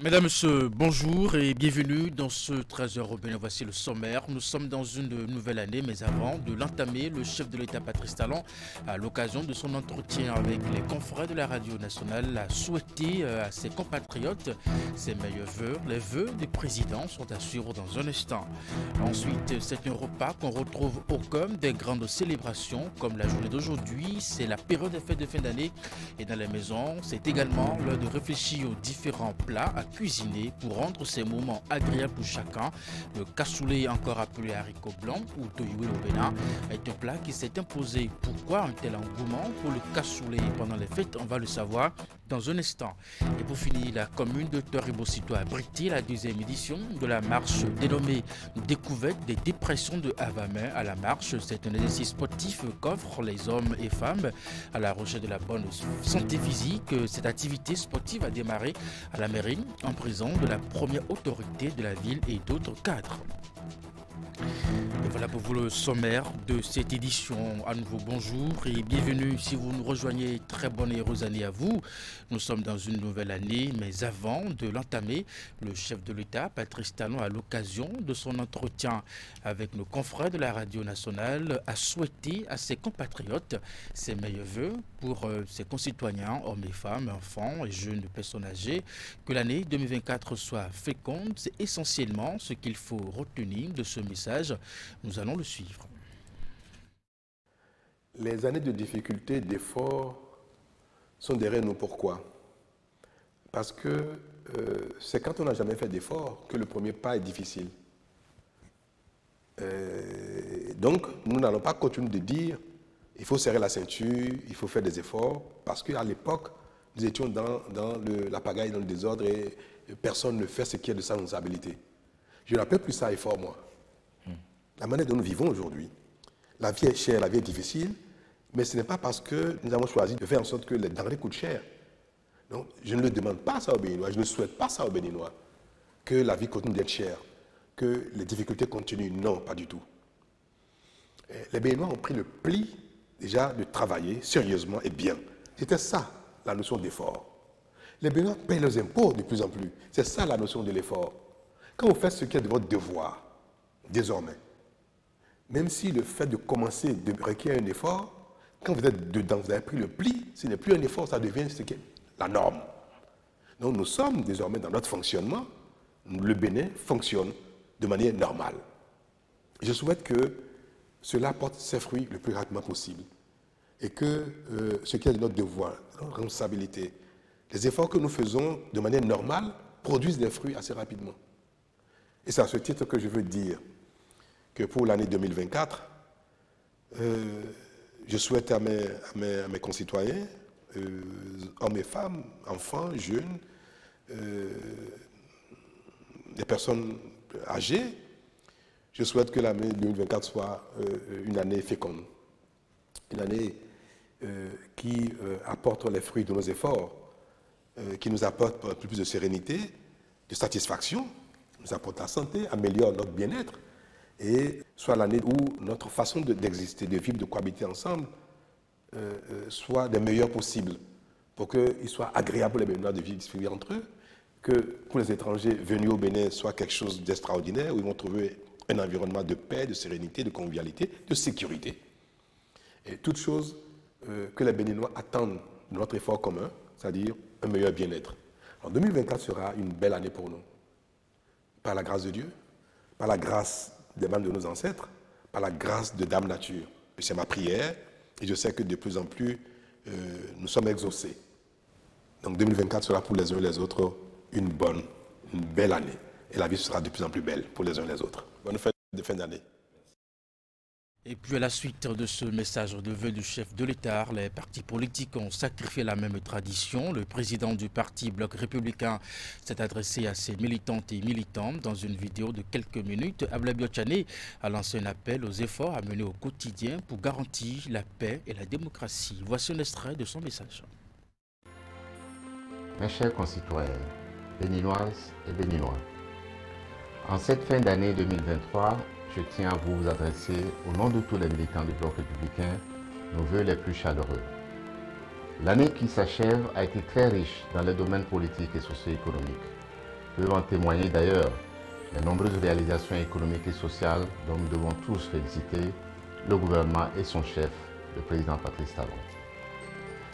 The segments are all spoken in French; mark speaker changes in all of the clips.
Speaker 1: Mesdames, Messieurs, bonjour et bienvenue dans ce 13h au Bénin. Voici le sommaire. Nous sommes dans une nouvelle année, mais avant de l'entamer, le chef de l'État, Patrice Talon, à l'occasion de son entretien avec les confrères de la radio nationale, a souhaité à ses compatriotes ses meilleurs vœux. Les vœux du président sont à suivre dans un instant. Ensuite, c'est un repas qu'on retrouve au cœur des grandes célébrations, comme la journée d'aujourd'hui. C'est la période des fêtes de fin d'année et dans les maisons, c'est également l'heure de réfléchir aux différents plats à cuisiner pour rendre ces moments agréables pour chacun. Le cassoulet, encore appelé haricot blanc ou toyoué au Bénin, est un plat qui s'est imposé. Pourquoi un tel engouement pour le cassoulet pendant les fêtes? On va le savoir dans un instant. Et pour finir, la commune de Toribocito a abrité la deuxième édition de la marche dénommée Découverte des dépressions de Havamais à la marche. C'est un exercice sportif qu'offrent les hommes et femmes à la recherche de la bonne santé physique. Cette activité sportive a démarré à la mairie en présence de la première autorité de la ville et d'autres cadres. Et voilà pour vous le sommaire de cette édition. À nouveau, bonjour et bienvenue. Si vous nous rejoignez, très bonne et heureuse année à vous. Nous sommes dans une nouvelle année, mais avant de l'entamer, le chef de l'État, Patrice Talon, à l'occasion de son entretien avec nos confrères de la radio nationale, a souhaité à ses compatriotes ses meilleurs voeux pour ses concitoyens, hommes et femmes, enfants et jeunes personnes âgées. Que l'année 2024 soit féconde, c'est essentiellement ce qu'il faut retenir de ce message. Nous allons le suivre.
Speaker 2: Les années de difficulté, d'effort sont derrière nous. Pourquoi? Parce que c'est quand on n'a jamais fait d'effort que le premier pas est difficile. Donc, nous n'allons pas continuer de dire il faut serrer la ceinture, il faut faire des efforts, parce qu'à l'époque, nous étions dans la pagaille, dans le désordre, et personne ne fait ce qui est de sa responsabilité. Je n'appelle plus ça effort, moi. La manière dont nous vivons aujourd'hui, la vie est chère, la vie est difficile, mais ce n'est pas parce que nous avons choisi de faire en sorte que les denrées coûtent cher. Donc, je ne le demande pas ça aux Béninois, je ne souhaite pas ça aux Béninois, que la vie continue d'être chère, que les difficultés continuent. Non, pas du tout. Les Béninois ont pris le pli, déjà, de travailler sérieusement et bien. C'était ça, la notion d'effort. Les Béninois payent leurs impôts de plus en plus. C'est ça, la notion de l'effort. Quand vous faites ce qui est de votre devoir, désormais, même si le fait de commencer requiert un effort, quand vous êtes dedans, vous avez pris le pli, ce n'est plus un effort, ça devient ce qui est la norme. Donc nous sommes désormais dans notre fonctionnement, le Bénin fonctionne de manière normale. Je souhaite que cela porte ses fruits le plus rapidement possible et que ce qui est de notre devoir, notre responsabilité, les efforts que nous faisons de manière normale produisent des fruits assez rapidement. Et c'est à ce titre que je veux dire que pour l'année 2024, je souhaite à mes concitoyens, hommes et femmes, enfants, jeunes, des personnes âgées, je souhaite que l'année 2024 soit une année féconde, une année qui apporte les fruits de nos efforts, qui nous apporte un peu plus de sérénité, de satisfaction, nous apporte la santé, améliore notre bien-être, et soit l'année où notre façon d'exister, de vivre, de cohabiter ensemble soit des meilleures possibles, pour qu'il soit agréable pour les Béninois de vivre entre eux, que pour les étrangers venus au Bénin soit quelque chose d'extraordinaire, où ils vont trouver un environnement de paix, de sérénité, de convivialité, de sécurité. Et toutes choses que les Béninois attendent de notre effort commun, c'est-à-dire un meilleur bien-être. En 2024 sera une belle année pour nous, par la grâce de Dieu, par la grâce des membres de nos ancêtres, par la grâce de Dame Nature. C'est ma prière et je sais que de plus en plus nous sommes exaucés. Donc 2024 sera pour les uns et les autres une belle année. Et la vie sera de plus en plus belle pour les uns et les autres. Bonne fête de fin d'année.
Speaker 1: Et puis à la suite de ce message de vœux du chef de l'État, les partis politiques ont sacrifié la même tradition. Le président du parti Bloc républicain s'est adressé à ses militantes et militants dans une vidéo de quelques minutes. Ablaye Tchane a lancé un appel aux efforts à mener au quotidien pour garantir la paix et la démocratie. Voici un extrait de son message.
Speaker 3: Mes chers concitoyens, béninoises et béninois, en cette fin d'année 2023, je tiens à vous adresser, au nom de tous les militants du Bloc républicain, nos vœux les plus chaleureux. L'année qui s'achève a été très riche dans les domaines politiques et socio-économiques. peuvent en témoigner d'ailleurs les nombreuses réalisations économiques et sociales dont nous devons tous féliciter le gouvernement et son chef, le président Patrice Talon.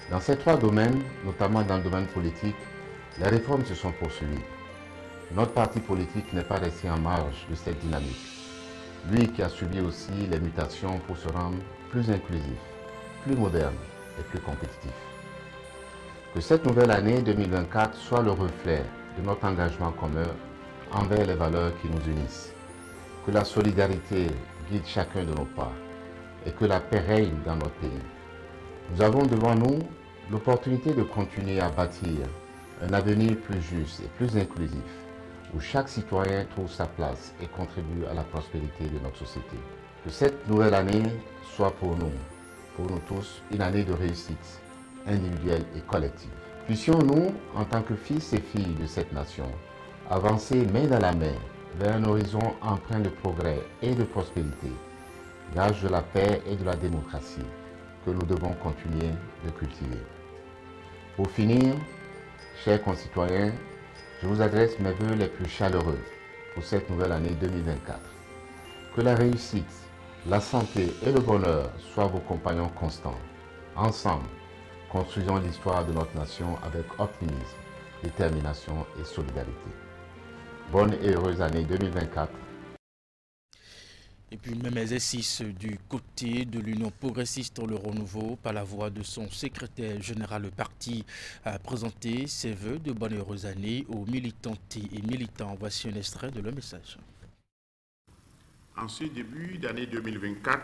Speaker 3: Dans ces trois domaines, notamment dans le domaine politique, les réformes se sont poursuivies. Notre parti politique n'est pas resté en marge de cette dynamique. Lui qui a subi aussi les mutations pour se rendre plus inclusif, plus moderne et plus compétitif. Que cette nouvelle année 2024 soit le reflet de notre engagement commun envers les valeurs qui nous unissent. Que la solidarité guide chacun de nos pas et que la paix règne dans notre pays. Nous avons devant nous l'opportunité de continuer à bâtir un avenir plus juste et plus inclusif, où chaque citoyen trouve sa place et contribue à la prospérité de notre société. Que cette nouvelle année soit pour nous tous, une année de réussite individuelle et collective. Puissions-nous, en tant que fils et filles de cette nation, avancer main dans la main vers un horizon empreint de progrès et de prospérité, gage de la paix et de la démocratie que nous devons continuer de cultiver. Pour finir, chers concitoyens, je vous adresse mes vœux les plus chaleureux pour cette nouvelle année 2024. Que la réussite, la santé et le bonheur soient vos compagnons constants. Ensemble, construisons l'histoire de notre nation avec optimisme, détermination et solidarité. Bonne et heureuse année 2024.
Speaker 1: Et puis même exercice du côté de l'Union progressiste Le Renouveau, par la voix de son secrétaire général, le parti a présenté ses vœux de bonne et heureuse année aux militantes et militants. Voici un extrait de leur message.
Speaker 4: En ce début d'année 2024,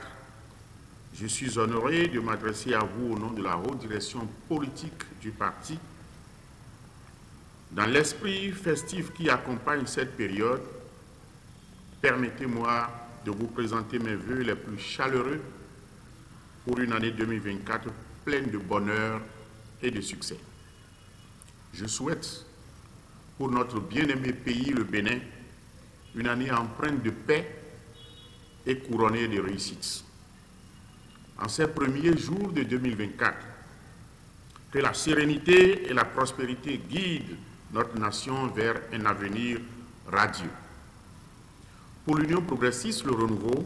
Speaker 4: je suis honoré de m'adresser à vous au nom de la haute direction politique du parti. Dans l'esprit festif qui accompagne cette période, permettez-moi de vous présenter mes vœux les plus chaleureux pour une année 2024 pleine de bonheur et de succès. Je souhaite pour notre bien-aimé pays, le Bénin, une année empreinte de paix et couronnée de réussite. En ces premiers jours de 2024, que la sérénité et la prospérité guident notre nation vers un avenir radieux. Pour l'Union progressiste Le Renouveau,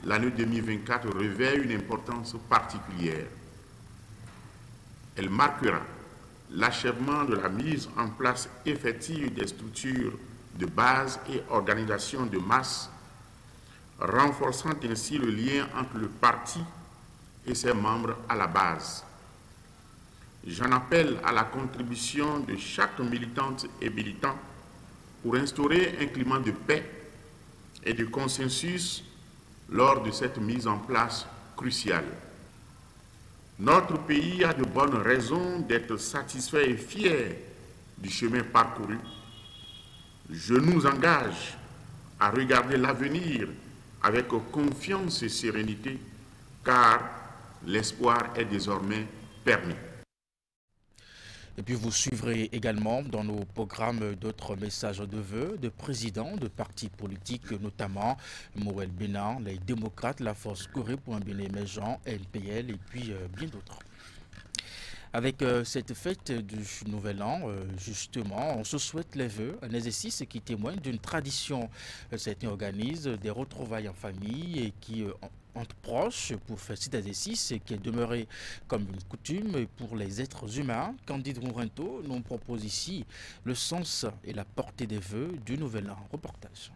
Speaker 4: l'année 2024 revêt une importance particulière. Elle marquera l'achèvement de la mise en place effective des structures de base et organisations de masse, renforçant ainsi le lien entre le parti et ses membres à la base. J'en appelle à la contribution de chaque militante et militant pour instaurer un climat de paix et de consensus lors de cette mise en place cruciale. Notre pays a de bonnes raisons d'être satisfait et fier du chemin parcouru. Je nous engage à regarder l'avenir avec confiance et sérénité, car l'espoir est désormais permis.
Speaker 1: Et puis vous suivrez également dans nos programmes d'autres messages de vœux de présidents de partis politiques, notamment Moël Bénin, les démocrates, la Force Corée pour un Bénin émergent, NPL et puis bien d'autres. Avec cette fête du Nouvel An, justement, on se souhaite les vœux, un exercice qui témoigne d'une tradition. Certains organisent des retrouvailles en famille et qui entre proches pour faire cet exercice qui est demeuré comme une coutume pour les êtres humains. Candide Mourinto nous propose ici le sens et la portée des vœux du Nouvel An. Reportage.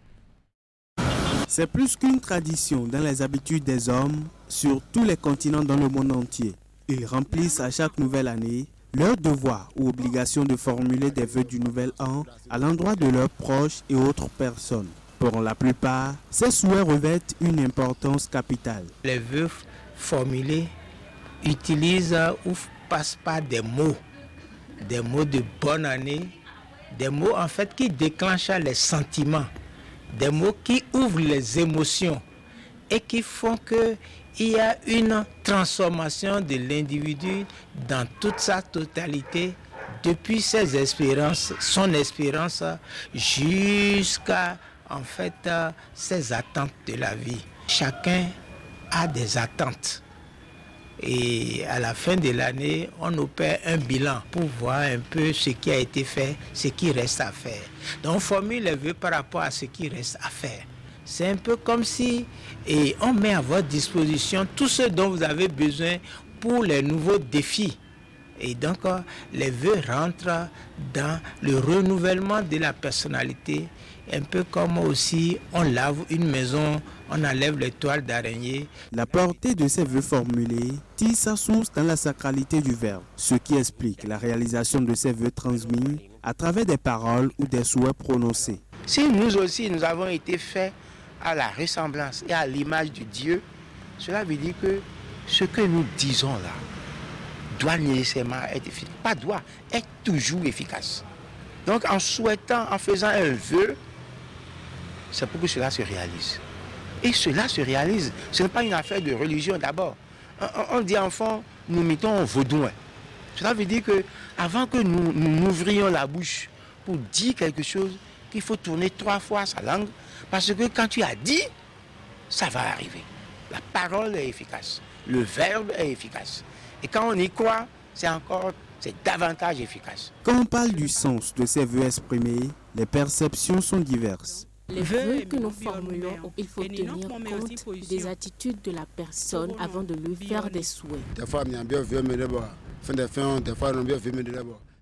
Speaker 5: C'est plus qu'une tradition dans les habitudes des hommes sur tous les continents dans le monde entier. Ils remplissent à chaque nouvelle année leur devoir ou obligation de formuler des vœux du Nouvel An à l'endroit de leurs proches et autres personnes. Pour la plupart, ces souhaits revêtent une importance capitale.
Speaker 6: Les vœux formulés utilisent ou passent par des mots de bonne année, des mots en fait qui déclenchent les sentiments, des mots qui ouvrent les émotions et qui font qu'il y a une transformation de l'individu dans toute sa totalité, depuis ses espérances, son espérance, jusqu'à en fait ses attentes de la vie. Chacun a des attentes Et à la fin de l'année, on opère un bilan pour voir un peu ce qui a été fait, ce qui reste à faire. Donc on formule les vœux par rapport à ce qui reste à faire. C'est un peu comme si on met à votre disposition tout ce dont vous avez besoin pour les nouveaux défis. Et donc, les vœux rentrent dans le renouvellement de la personnalité, un peu comme aussi on lave une maison, on enlève les toiles d'araignée.
Speaker 5: La portée de ces vœux formulés tire sa source dans la sacralité du verbe, ce qui explique la réalisation de ces vœux transmis à travers des paroles ou des souhaits prononcés.
Speaker 6: Si nous aussi, nous avons été faits à la ressemblance et à l'image de Dieu, cela veut dire que ce que nous disons là doit nécessairement être efficace. Pas doit, être toujours efficace. Donc en souhaitant, en faisant un vœu, c'est pour que cela se réalise. Et cela se réalise. Ce n'est pas une affaire de religion d'abord. On dit enfant, nous mettons vaudouin. Cela veut dire que avant que nous ouvrions la bouche pour dire quelque chose, qu'il faut tourner 3 fois sa langue, parce que quand tu as dit, ça va arriver. La parole est efficace. Le verbe est efficace. Et quand on y croit, c'est davantage efficace.
Speaker 5: Quand on parle du sens de ces vœux exprimés, les perceptions sont diverses.
Speaker 7: Les vœux que nous formulons, il faut tenir compte des attitudes de la personne avant de lui faire des souhaits.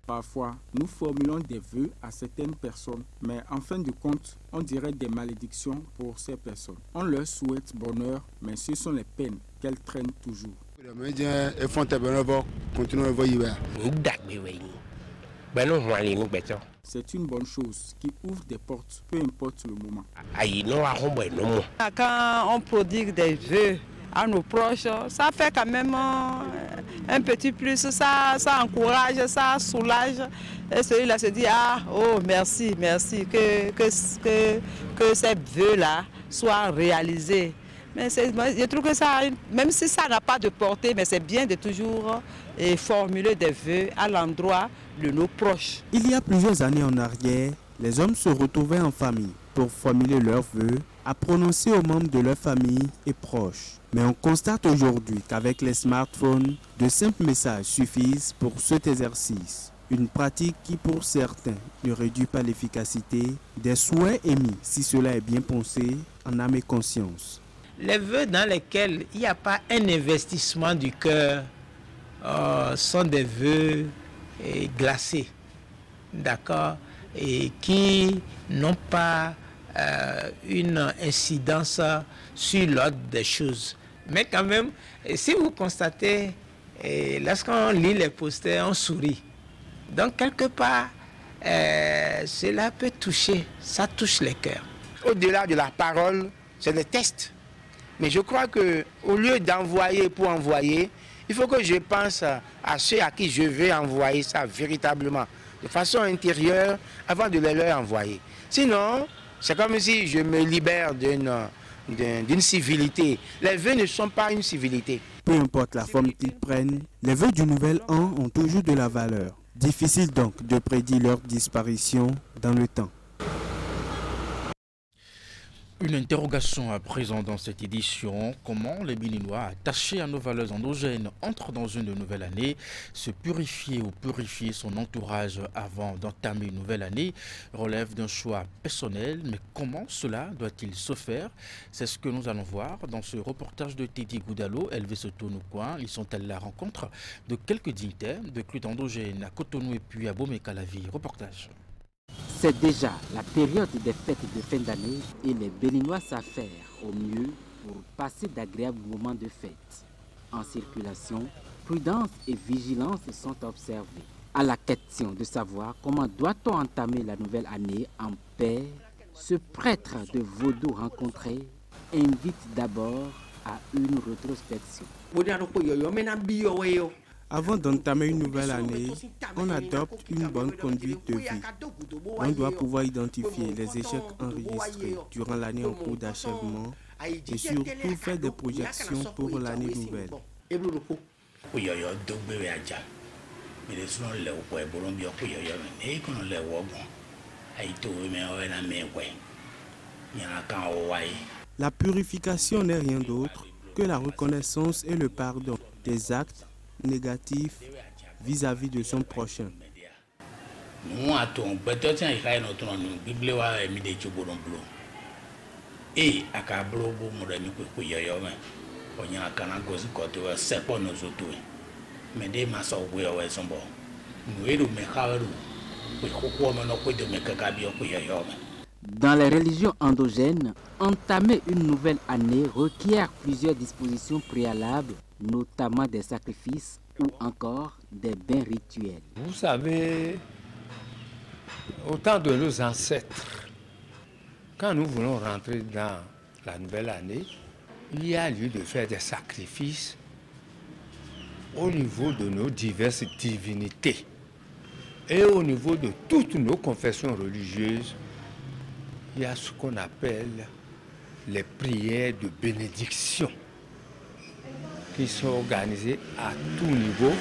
Speaker 8: Parfois, nous formulons des vœux à certaines personnes, mais en fin de compte, on dirait des malédictions pour ces personnes. On leur souhaite bonheur, mais ce sont les peines qu'elles traînent toujours. C'est une bonne chose qui ouvre des portes, peu importe le moment.
Speaker 9: Quand on prodigue des vœux à nos proches, ça fait quand même un petit plus, ça encourage, ça soulage. Et celui-là se dit, ah, oh, merci, que ces vœux-là soient réalisés. Mais je trouve que ça, même si ça n'a pas de portée, mais c'est bien de toujours formuler des vœux à l'endroit de nos proches.
Speaker 5: Il y a plusieurs années en arrière, les hommes se retrouvaient en famille pour formuler leurs vœux à prononcer aux membres de leur famille et proches. Mais on constate aujourd'hui qu'avec les smartphones, de simples messages suffisent pour cet exercice. Une pratique qui pour certains ne réduit pas l'efficacité des souhaits émis, si cela est bien pensé, en âme et conscience.
Speaker 6: Les vœux dans lesquels il n'y a pas un investissement du cœur sont des vœux glacés, d'accord, et qui n'ont pas une incidence sur l'ordre des choses. Mais quand même, si vous constatez, lorsqu'on lit les posters, on sourit. Donc quelque part, cela peut toucher, ça touche les cœurs. Au-delà de la parole, c'est des tests. Mais je crois qu'au lieu d'envoyer pour envoyer, il faut que je pense à ceux à qui je vais envoyer ça véritablement, de façon intérieure, avant de les leur envoyer. Sinon, c'est comme si je me libère d'une civilité. Les vœux ne sont pas une civilité.
Speaker 5: Peu importe la forme qu'ils prennent, les vœux du nouvel an ont toujours de la valeur. Difficile donc de prédire leur disparition dans le temps.
Speaker 1: Une interrogation à présent dans cette édition. Comment les Béninois, attachés à nos valeurs endogènes, entrent dans une nouvelle année? Se purifier ou purifier son entourage avant d'entamer une nouvelle année relève d'un choix personnel. Mais comment cela doit-il se faire? C'est ce que nous allons voir dans ce reportage de Teddy Goudalo. Elvé se tourne au coin. Ils sont à la rencontre de quelques dignitaires de culte endogène à Cotonou et puis à Bomé-Calavi. Reportage.
Speaker 10: C'est déjà la période des fêtes de fin d'année et les Béninois s'affairent au mieux pour passer d'agréables moments de fête. En circulation, prudence et vigilance sont observées. À la question de savoir comment doit-on entamer la nouvelle année en paix, ce prêtre de Vaudou rencontré invite d'abord à une rétrospection.
Speaker 5: Avant d'entamer une nouvelle année, on adopte une bonne conduite de vie. On doit pouvoir identifier les échecs enregistrés durant l'année en cours d'achèvement et surtout faire des projections pour l'année nouvelle. La purification n'est rien d'autre que la reconnaissance et le pardon des actes négatifs vis-à-vis de son prochain.
Speaker 10: Dans les religions endogènes, entamer une nouvelle année requiert plusieurs dispositions préalables, notamment des sacrifices ou encore des bains rituels.
Speaker 11: Vous savez, au temps de nos ancêtres, quand nous voulons rentrer dans la nouvelle année, il y a lieu de faire des sacrifices au niveau de nos diverses divinités et au niveau de toutes nos confessions religieuses. Il y a ce qu'on appelle les prières de bénédiction qui sont organisées à tout niveau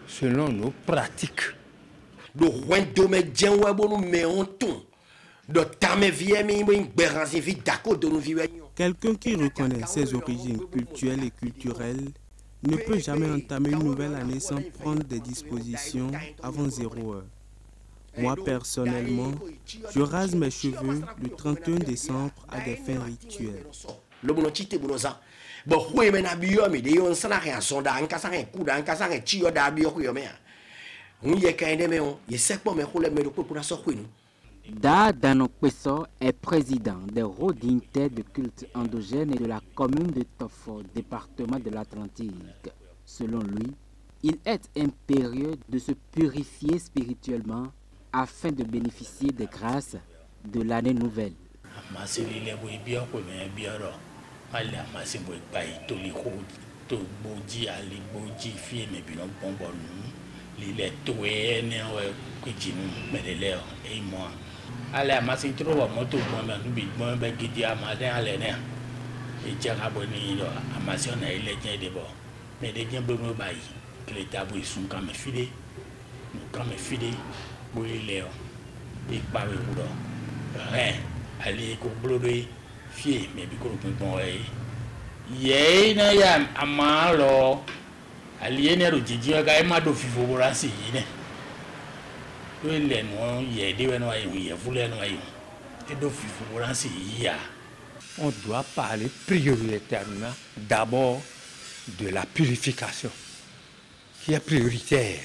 Speaker 11: selon nos pratiques.
Speaker 5: Quelqu'un qui reconnaît ses origines culturelles et culturelles ne peut jamais entamer une nouvelle année sans prendre des dispositions avant 0 heure. Moi, personnellement, je rase mes cheveux le 31 décembre à des fins rituelles.
Speaker 10: Da Dano Kweso est président des hauts dignitaires de culte endogène et de la commune de Tofo, département de l'Atlantique. Selon lui, il est impérieux de se purifier spirituellement afin de bénéficier des grâces de l'année nouvelle.
Speaker 11: On doit parler prioritairement d'abord de la purification, qui est prioritaire.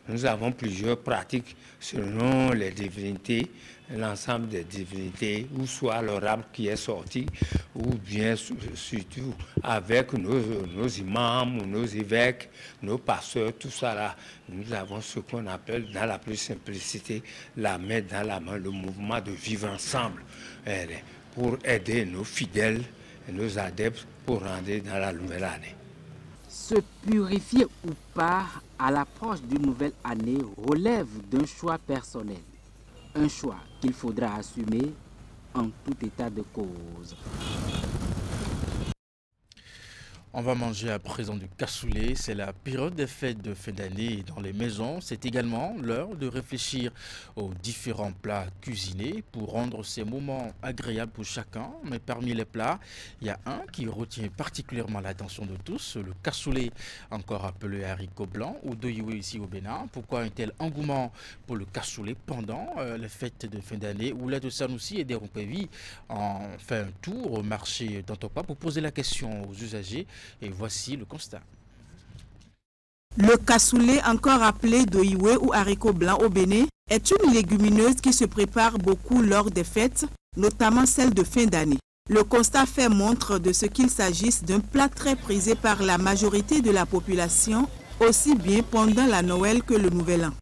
Speaker 11: Nous avons plusieurs pratiques selon les divinités, l'ensemble des divinités, ou soit le rab qui est sorti, ou bien surtout avec nos imams, nos évêques, nos pasteurs, tout ça là. Nous avons ce qu'on appelle dans la plus simplicité la main dans la main, le mouvement de vivre ensemble pour aider nos fidèles et nos adeptes pour rentrer dans la nouvelle année.
Speaker 10: Se purifier ou pas à l'approche d'une nouvelle année relève d'un choix personnel. Un choix qu'il faudra assumer en tout état de cause.
Speaker 1: On va manger à présent du cassoulet. C'est la période des fêtes de fin d'année dans les maisons. C'est également l'heure de réfléchir aux différents plats cuisinés pour rendre ces moments agréables pour chacun. Mais parmi les plats, il y a un qui retient particulièrement l'attention de tous, le cassoulet, encore appelé haricot blanc ou doyiwe ici au Bénin. Pourquoi un tel engouement pour le cassoulet pendant les fêtes de fin d'année où l'aide de Sanoussi et des Rompevi ont fait un tour au marché d'Antopa pour poser la question aux usagers. Et voici le constat.
Speaker 12: Le cassoulet, encore appelé doyiwe ou haricot blanc au Bénin, est une légumineuse qui se prépare beaucoup lors des fêtes, notamment celles de fin d'année. Le constat fait montre de ce qu'il s'agisse d'un plat très prisé par la majorité de la population, aussi bien pendant la Noël que le Nouvel An.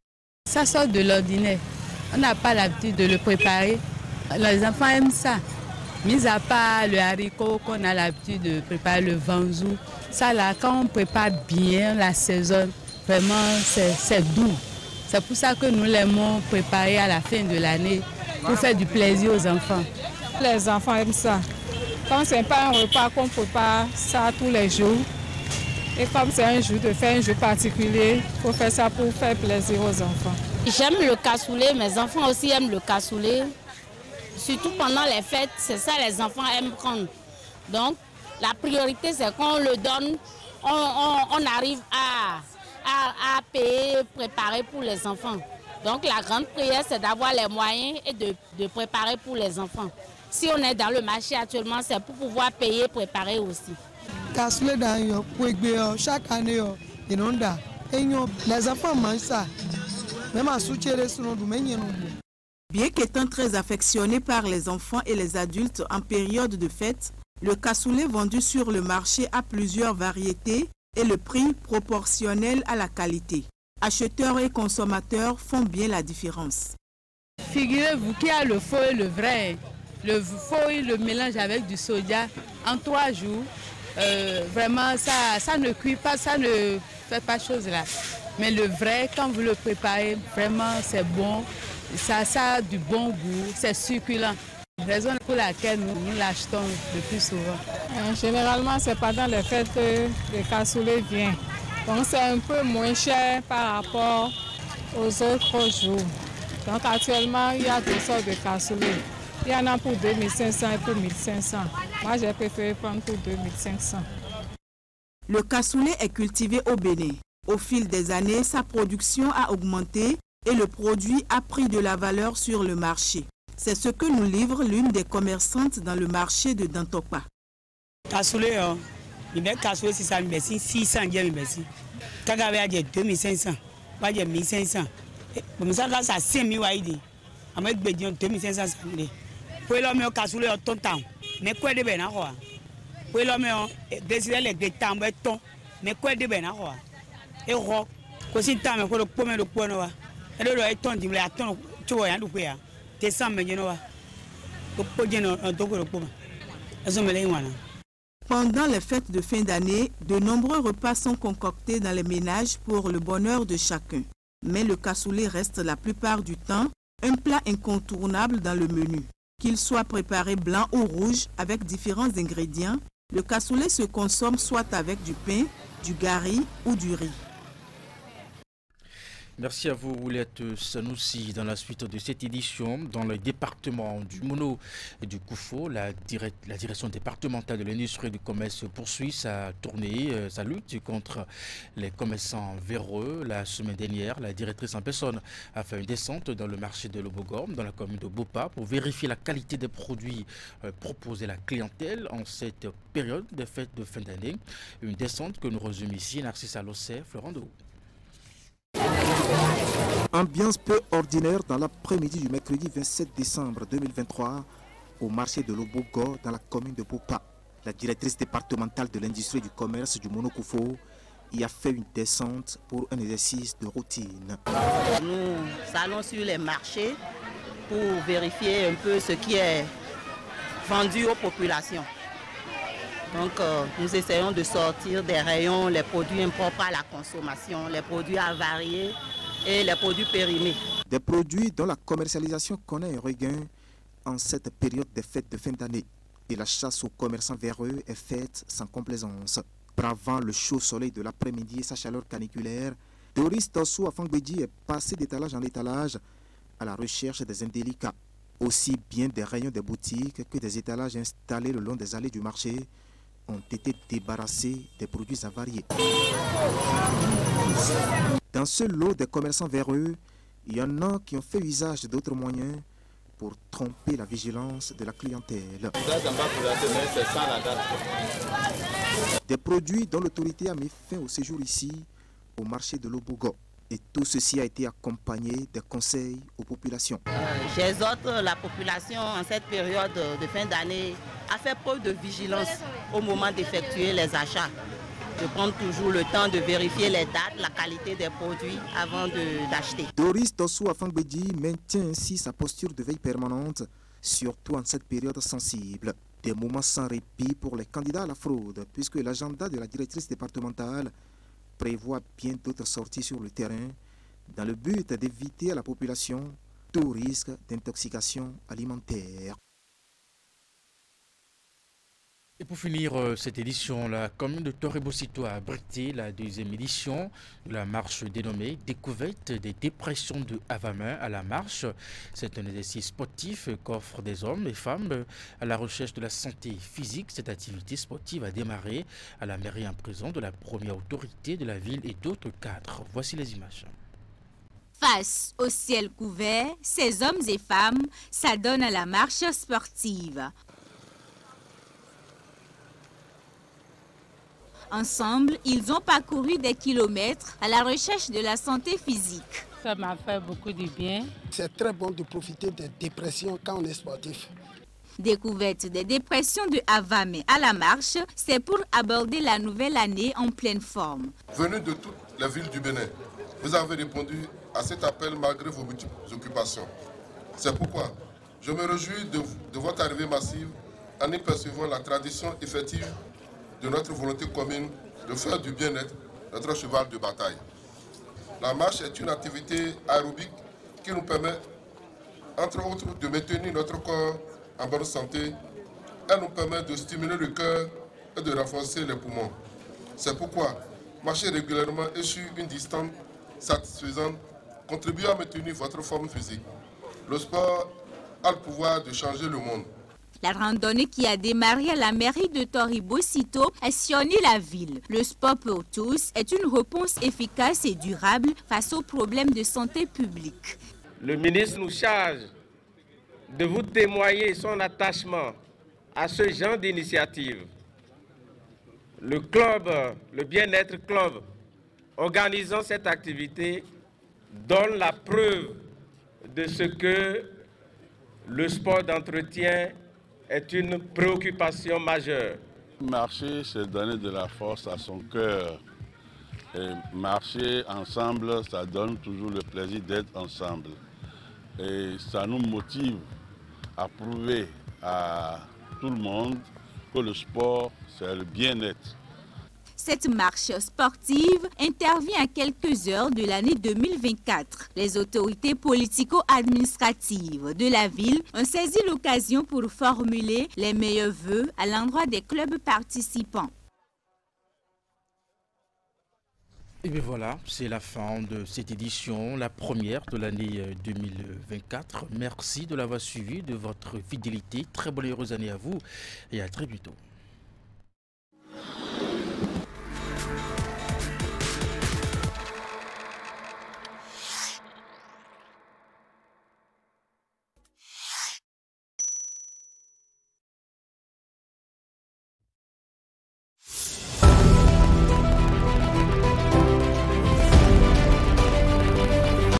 Speaker 13: Ça sort de l'ordinaire. On n'a pas l'habitude de le préparer. Les enfants aiment ça. Mis à part le haricot qu'on a l'habitude de préparer, le vanzou, ça là, quand on prépare bien la saison, vraiment c'est doux. C'est pour ça que nous l'aimons préparer à la fin de l'année pour faire du plaisir aux enfants.
Speaker 14: Les enfants aiment ça. Comme ce n'est pas un repas qu'on prépare ça tous les jours, et comme c'est un jour de faire un jeu particulier, il faut faire ça pour faire plaisir aux enfants.
Speaker 15: J'aime le cassoulet, mes enfants aussi aiment le cassoulet. Surtout pendant les fêtes, c'est ça les enfants aiment prendre. Donc, La priorité, c'est qu'on le donne, on arrive à payer, préparer pour les enfants. Donc la grande prière, c'est d'avoir les moyens et de préparer pour les enfants. Si on est dans le marché actuellement, c'est pour pouvoir payer, préparer aussi.
Speaker 16: Chaque année, les enfants mangent ça.
Speaker 12: Bien qu'étant très affectionné par les enfants et les adultes en période de fête, le cassoulet vendu sur le marché a plusieurs variétés et le prix proportionnel à la qualité. Acheteurs et consommateurs font bien la différence.
Speaker 13: Figurez-vous qu'il y a le faux et le vrai. Le faux, il le mélange avec du soja. En 3 jours, vraiment, ça ne cuit pas, ça ne fait pas chose là. Mais le vrai, quand vous le préparez, vraiment, c'est bon. Ça a du bon goût, c'est succulent. Raison pour laquelle nous l'achetons le plus souvent.
Speaker 14: Généralement, c'est pendant les fêtes que le cassoulet vient. Donc c'est un peu moins cher par rapport aux autres jours. Donc actuellement, il y a 2 sortes de cassoulet. Il y en a pour 2500 et pour 1500. Moi, j'ai préféré prendre pour 2500.
Speaker 12: Le cassoulet est cultivé au Bénin. Au fil des années, sa production a augmenté et le produit a pris de la valeur sur le marché. C'est ce que nous livre l'une des commerçantes dans le marché de Dantopa.
Speaker 17: Cassoulet, il met cassoulet 600, 600, quand il y a 2500, il y a 1500. Comme ça, ça a 5000 waïdi. Avec 2500. Pour l'homme, cassoulet, ton temps. Mais quoi de bien, pour l'homme, décider les temps, mais quoi de bien, et rock, così temps, pour le premier point, et le ton, il a ton, tu vois, un peu, t'es sans me dire,
Speaker 12: pendant les fêtes de fin d'année, de nombreux repas sont concoctés dans les ménages pour le bonheur de chacun. Mais le cassoulet reste la plupart du temps un plat incontournable dans le menu. Qu'il soit préparé blanc ou rouge avec différents ingrédients, le cassoulet se consomme soit avec du pain, du gari ou du riz.
Speaker 1: Merci à vous, Oulette Sanoussi. Dans la suite de cette édition, dans le département du Mono et du Koufo, la direction départementale de l'industrie et du commerce poursuit sa tournée, sa lutte contre les commerçants véreux. La semaine dernière, la directrice en personne a fait une descente dans le marché de Lobogor, dans la commune de Bopa, pour vérifier la qualité des produits proposés à la clientèle en cette période des fêtes de fin d'année. Une descente que nous résume ici Narcisse Alossé, Florent Dehaut.
Speaker 18: Ambiance peu ordinaire dans l'après-midi du mercredi 27 décembre 2023 au marché de Lobogor dans la commune de Bopa. La directrice départementale de l'industrie et du commerce du Monokoufo y a fait une descente pour un exercice de routine.
Speaker 19: Nous allons sur les marchés pour vérifier un peu ce qui est vendu aux populations. Donc nous essayons de sortir des rayons les produits impropres à la consommation, les produits avariés et les produits périmés.
Speaker 18: Des produits dont la commercialisation connaît un regain en cette période des fêtes de fin d'année. Et la chasse aux commerçants véreux est faite sans complaisance. Bravant le chaud soleil de l'après-midi et sa chaleur caniculaire, Doris Tossou Afangbedi est passé d'étalage en étalage à la recherche des indélicats. Aussi bien des rayons des boutiques que des étalages installés le long des allées du marché ont été débarrassés des produits avariés. Dans ce lot des commerçants véreux, il y en a qui ont fait usage d'autres moyens pour tromper la vigilance de la clientèle. Des produits dont l'autorité a mis fin au séjour ici, au marché de Lobogor. Et tout ceci a été accompagné des conseils aux populations.
Speaker 19: J'exhorte la population en cette période de fin d'année à faire preuve de vigilance au moment d'effectuer les achats. De prendre toujours le temps de vérifier les dates, la qualité des produits avant d'acheter.
Speaker 18: Doris Tossou Afangbedi maintient ainsi sa posture de veille permanente, surtout en cette période sensible. Des moments sans répit pour les candidats à la fraude, puisque l'agenda de la directrice départementale prévoit bien d'autres sorties sur le terrain dans le but d'éviter à la population tout risque d'intoxication alimentaire.
Speaker 1: Et pour finir cette édition, la commune de Toribosito a abrité la deuxième édition de la marche dénommée Découverte des dépressions de Havamins à la marche. C'est un exercice sportif qu'offrent des hommes et femmes à la recherche de la santé physique. Cette activité sportive a démarré à la mairie en présence de la première autorité de la ville et d'autres cadres. Voici les images.
Speaker 16: Face au ciel couvert, ces hommes et femmes s'adonnent à la marche sportive. Ensemble, ils ont parcouru des kilomètres à la recherche de la santé physique.
Speaker 20: Ça m'a fait beaucoup de bien.
Speaker 21: C'est très bon de profiter des dépressions quand on est sportif.
Speaker 16: Découverte des dépressions de Havamins à la marche, c'est pour aborder la nouvelle année en pleine forme.
Speaker 22: Venus de toutes les villes du Bénin, vous avez répondu à cet appel malgré vos multiples occupations. C'est pourquoi je me réjouis de votre arrivée massive en y percevant la tradition effective de notre volonté commune de faire du bien-être notre cheval de bataille. La marche est une activité aérobique qui nous permet, entre autres, de maintenir notre corps en bonne santé. Elle nous permet de stimuler le cœur et de renforcer les poumons. C'est pourquoi marcher régulièrement et sur une distance satisfaisante contribue à maintenir votre forme physique. Le sport a le pouvoir de changer le monde.
Speaker 16: La randonnée qui a démarré à la mairie de Toribosito a sillonné la ville. Le sport pour tous est une réponse efficace et durable face aux problèmes de santé publique.
Speaker 23: Le ministre nous charge de vous témoigner son attachement à ce genre d'initiative. Le club, le bien-être club, organisant cette activité, donne la preuve de ce que le sport d'entretien est une préoccupation majeure.
Speaker 24: Marcher, c'est donner de la force à son cœur. Et marcher ensemble, ça donne toujours le plaisir d'être ensemble. Et ça nous motive à prouver à tout le monde que le sport, c'est le bien-être.
Speaker 16: Cette marche sportive intervient à quelques heures de l'année 2024. Les autorités politico-administratives de la ville ont saisi l'occasion pour formuler les meilleurs vœux à l'endroit des clubs participants.
Speaker 1: Et bien voilà, c'est la fin de cette édition, la première de l'année 2024. Merci de l'avoir suivi, de votre fidélité. Très bonne et heureuse année à vous et à très bientôt.